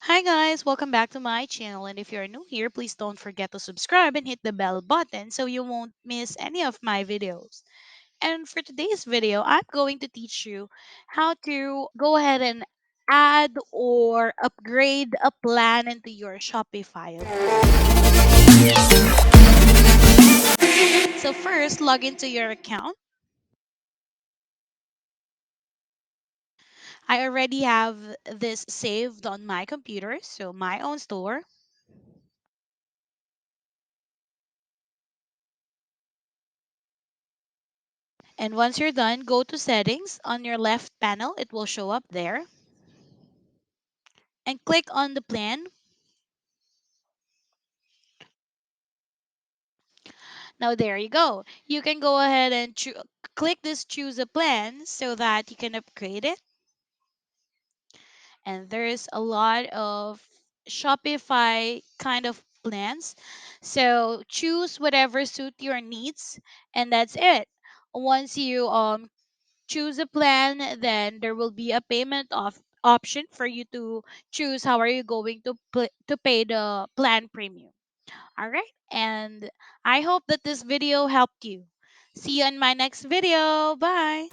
Hi guys, welcome back to my channel, and if you're new here, please don't forget to subscribe and hit the bell button so you won't miss any of my videos. And for today's video, I'm going to teach you how to go ahead and add or upgrade a plan into your Shopify account. So first, log into your account. I already have this saved on my computer, so my own store. And once you're done, go to settings on your left panel. It will show up there. And click on the plan. Now there you go. You can go ahead and click this choose a plan so that you can upgrade it. And there's a lot of Shopify kind of plans. So choose whatever suit your needs, and that's it. Once you choose a plan, then there will be a payment of option for you to choose how are you going to pay the plan premium. All right. And I hope that this video helped you. See you in my next video. Bye.